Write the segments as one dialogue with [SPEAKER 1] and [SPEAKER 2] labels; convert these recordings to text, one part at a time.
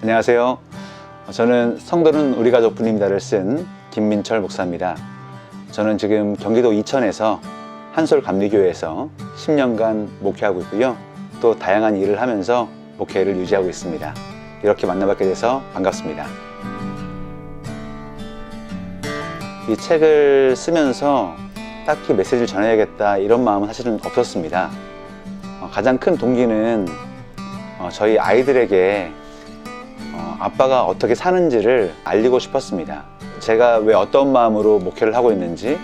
[SPEAKER 1] 안녕하세요. 저는 성도는 우리 가족뿐입니다를 쓴 김민철 목사입니다. 저는 지금 경기도 이천에서 한솔감리교회에서 10년간 목회하고 있고요. 또 다양한 일을 하면서 목회를 유지하고 있습니다. 이렇게 만나뵙게 돼서 반갑습니다. 이 책을 쓰면서 딱히 메시지를 전해야겠다 이런 마음은 사실은 없었습니다. 가장 큰 동기는 저희 아이들에게 아빠가 어떻게 사는지를 알리고 싶었습니다. 제가 왜 어떤 마음으로 목회를 하고 있는지,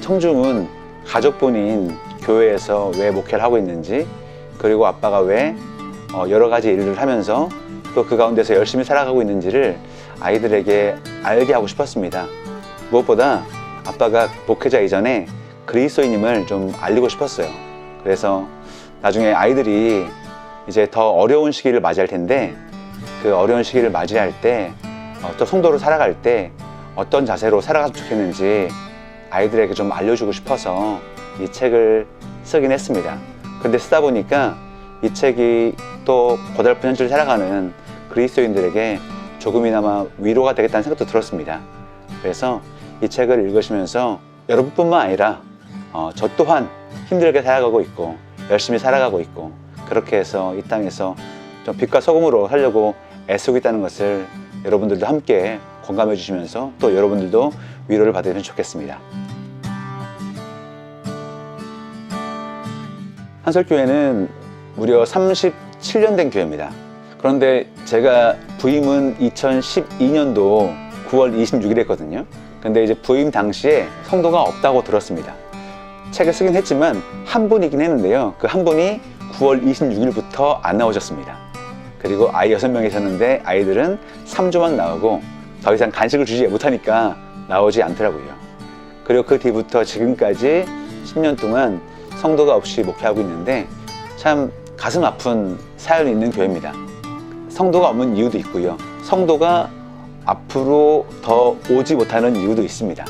[SPEAKER 1] 청중은 가족분인 교회에서 왜 목회를 하고 있는지, 그리고 아빠가 왜 여러 가지 일을 하면서 또 그 가운데서 열심히 살아가고 있는지를 아이들에게 알게 하고 싶었습니다. 무엇보다 아빠가 목회자 이전에 그리스도인임을 좀 알리고 싶었어요. 그래서 나중에 아이들이 이제 더 어려운 시기를 맞이할 텐데, 그 어려운 시기를 맞이할 때 또 성도로 살아갈 때 어떤 자세로 살아갔으면 좋겠는지 아이들에게 좀 알려주고 싶어서 이 책을 쓰긴 했습니다. 근데 쓰다 보니까 이 책이 또 고달픈 현실을 살아가는 그리스도인들에게 조금이나마 위로가 되겠다는 생각도 들었습니다. 그래서 이 책을 읽으시면서 여러분뿐만 아니라 저 또한 힘들게 살아가고 있고 열심히 살아가고 있고, 그렇게 해서 이 땅에서 좀 빛과 소금으로 살려고 애쓰고 있다는 것을 여러분들도 함께 공감해 주시면서 또 여러분들도 위로를 받으면 좋겠습니다. 한솔교회는 무려 37년 된 교회입니다. 그런데 제가 부임은 2012년도 9월 26일에 했거든요. 근데 이제 부임 당시에 성도가 없다고 들었습니다. 책을 쓰긴 했지만 한 분이긴 했는데요. 그 한 분이 9월 26일부터 안 나오셨습니다. 그리고 아이 6명이 있었는데 아이들은 3주만 나오고 더 이상 간식을 주지 못하니까 나오지 않더라고요. 그리고 그 뒤부터 지금까지 10년 동안 성도가 없이 목회하고 있는데 참 가슴 아픈 사연이 있는 교회입니다. 성도가 없는 이유도 있고요. 성도가 앞으로 더 오지 못하는 이유도 있습니다.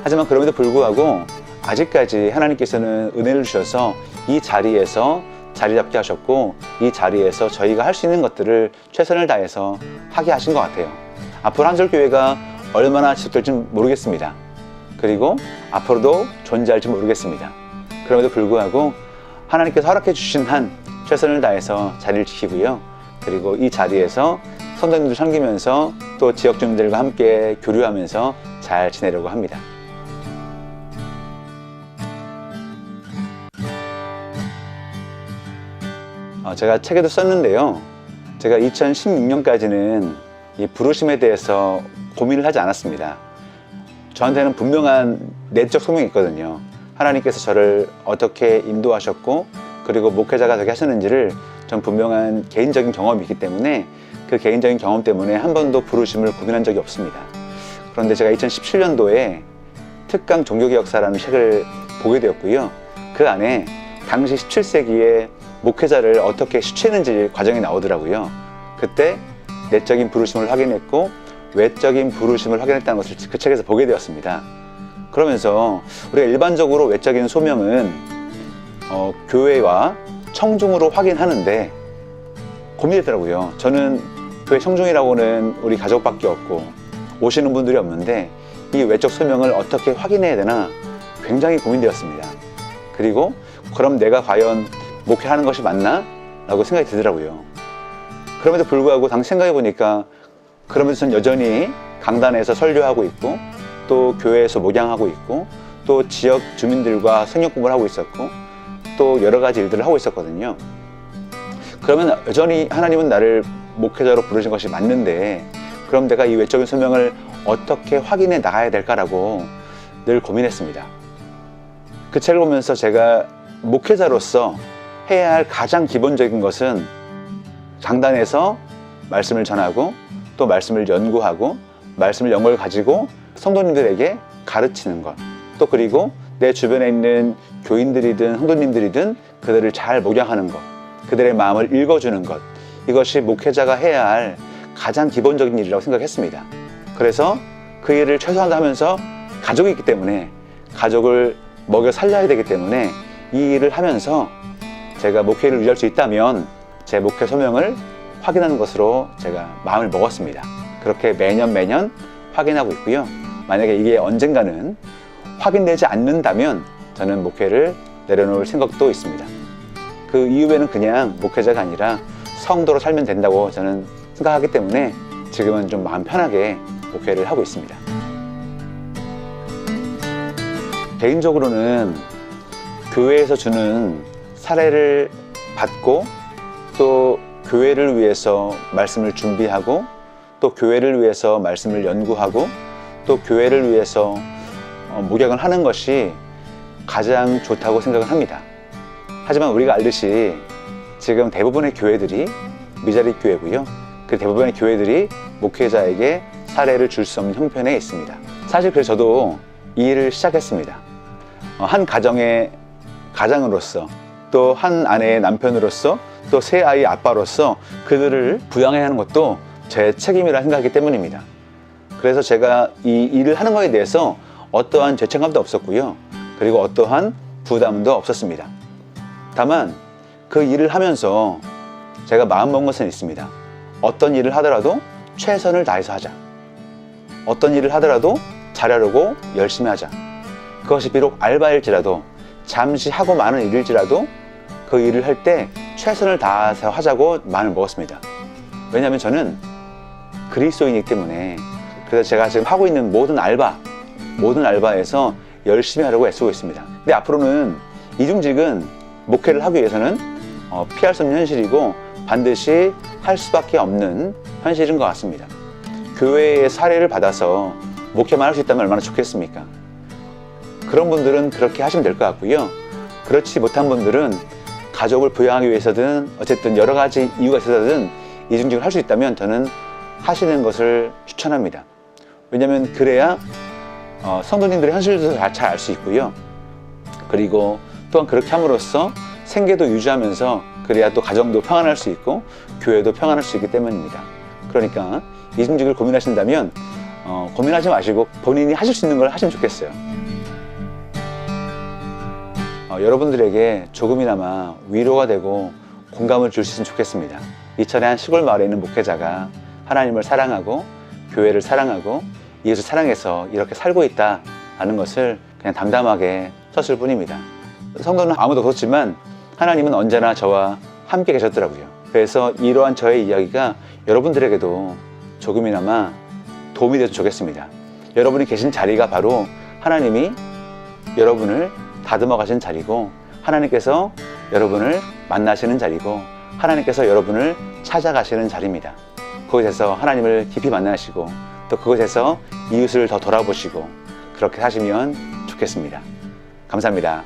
[SPEAKER 1] 하지만 그럼에도 불구하고 아직까지 하나님께서는 은혜를 주셔서 이 자리에서 자리 잡게 하셨고, 이 자리에서 저희가 할 수 있는 것들을 최선을 다해서 하게 하신 것 같아요. 앞으로 한솔교회가 얼마나 지속될지 모르겠습니다. 그리고 앞으로도 존재할지 모르겠습니다. 그럼에도 불구하고 하나님께서 허락해 주신 한 최선을 다해서 자리를 지키고요. 그리고 이 자리에서 성도님들 섬기면서 또 지역 주민들과 함께 교류하면서 잘 지내려고 합니다. 제가 책에도 썼는데요. 제가 2016년까지는 이 부르심에 대해서 고민을 하지 않았습니다. 저한테는 분명한 내적 소명이 있거든요. 하나님께서 저를 어떻게 인도하셨고, 그리고 목회자가 어떻게 하셨는지를 전 분명한 개인적인 경험이 있기 때문에 그 개인적인 경험 때문에 한 번도 부르심을 고민한 적이 없습니다. 그런데 제가 2017년도에 특강 종교개 역사라는 책을 보게 되었고요. 그 안에 당시 17세기에 목회자를 어떻게 수취했는지 과정이 나오더라고요. 그때 내적인 부르심을 확인했고 외적인 부르심을 확인했다는 것을 그 책에서 보게 되었습니다. 그러면서 우리가 일반적으로 외적인 소명은 교회와 청중으로 확인하는데 고민되더라고요. 저는 교회 청중이라고는 우리 가족밖에 없고 오시는 분들이 없는데 이 외적 소명을 어떻게 확인해야 되나 굉장히 고민되었습니다. 그리고 그럼 내가 과연 목회하는 것이 맞나? 라고 생각이 들더라고요. 그럼에도 불구하고 당시 생각해 보니까 그러면서 저는 여전히 강단에서 설교하고 있고 또 교회에서 목양하고 있고 또 지역 주민들과 성역 공부를 하고 있었고 또 여러 가지 일들을 하고 있었거든요. 그러면 여전히 하나님은 나를 목회자로 부르신 것이 맞는데 그럼 내가 이 외적인 소명을 어떻게 확인해 나가야 될까라고 늘 고민했습니다. 그 책을 보면서 제가 목회자로서 해야 할 가장 기본적인 것은 강단에서 말씀을 전하고 또 말씀을 연구하고 말씀을 영어를 가지고 성도님들에게 가르치는 것, 또 그리고 내 주변에 있는 교인들이든 성도님들이든 그들을 잘 목양하는 것, 그들의 마음을 읽어주는 것, 이것이 목회자가 해야 할 가장 기본적인 일이라고 생각했습니다. 그래서 그 일을 최소한 하면서 가족이 있기 때문에 가족을 먹여 살려야 되기 때문에 이 일을 하면서 제가 목회를 유지할 수 있다면 제 목회 소명을 확인하는 것으로 제가 마음을 먹었습니다. 그렇게 매년 확인하고 있고요. 만약에 이게 언젠가는 확인되지 않는다면 저는 목회를 내려놓을 생각도 있습니다. 그 이후에는 그냥 목회자가 아니라 성도로 살면 된다고 저는 생각하기 때문에 지금은 좀 마음 편하게 목회를 하고 있습니다. 개인적으로는 교회에서 주는 사례를 받고 또 교회를 위해서 말씀을 준비하고 또 교회를 위해서 말씀을 연구하고 또 교회를 위해서 목양을 하는 것이 가장 좋다고 생각을 합니다. 하지만 우리가 알듯이 지금 대부분의 교회들이 미자립 교회고요. 그 대부분의 교회들이 목회자에게 사례를 줄 수 없는 형편에 있습니다. 사실 그래서 저도 이 일을 시작했습니다. 한 가정의 가장으로서 또 한 아내의 남편으로서 또 세 아이의 아빠로서 그들을 부양해야 하는 것도 제 책임이라 생각하기 때문입니다. 그래서 제가 이 일을 하는 것에 대해서 어떠한 죄책감도 없었고요. 그리고 어떠한 부담도 없었습니다. 다만 그 일을 하면서 제가 마음먹은 것은 있습니다. 어떤 일을 하더라도 최선을 다해서 하자. 어떤 일을 하더라도 잘하려고 열심히 하자. 그것이 비록 알바일지라도 잠시 하고 마는 일일지라도 그 일을 할 때 최선을 다해서 하자고 마음을 먹었습니다. 왜냐하면 저는 그리스도인이기 때문에. 그래서 제가 지금 하고 있는 모든 알바에서 열심히 하려고 애쓰고 있습니다. 근데 앞으로는 이중직은 목회를 하기 위해서는 피할 수 없는 현실이고 반드시 할 수밖에 없는 현실인 것 같습니다. 교회의 사례를 받아서 목회만 할 수 있다면 얼마나 좋겠습니까? 그런 분들은 그렇게 하시면 될 것 같고요. 그렇지 못한 분들은 가족을 부양하기 위해서든 어쨌든 여러 가지 이유가 있어서든 이중직을 할 수 있다면 저는 하시는 것을 추천합니다. 왜냐하면 그래야 성도님들의 현실도 잘 알 수 있고요. 그리고 또한 그렇게 함으로써 생계도 유지하면서 그래야 또 가정도 평안할 수 있고 교회도 평안할 수 있기 때문입니다. 그러니까 이중직을 고민하신다면 고민하지 마시고 본인이 하실 수 있는 걸 하시면 좋겠어요. 여러분들에게 조금이나마 위로가 되고 공감을 줄 수 있으면 좋겠습니다. 이천의 한 시골 마을에 있는 목회자가 하나님을 사랑하고 교회를 사랑하고 예수 사랑해서 이렇게 살고 있다는 것을 그냥 담담하게 썼을 뿐입니다. 성도는 아무도 없었지만 하나님은 언제나 저와 함께 계셨더라고요. 그래서 이러한 저의 이야기가 여러분들에게도 조금이나마 도움이 되어서 좋겠습니다. 여러분이 계신 자리가 바로 하나님이 여러분을 다듬어 가신 자리고 하나님께서 여러분을 만나시는 자리고 하나님께서 여러분을 찾아가시는 자리입니다. 그곳에서 하나님을 깊이 만나시고 또 그곳에서 이웃을 더 돌아보시고 그렇게 사시면 좋겠습니다. 감사합니다.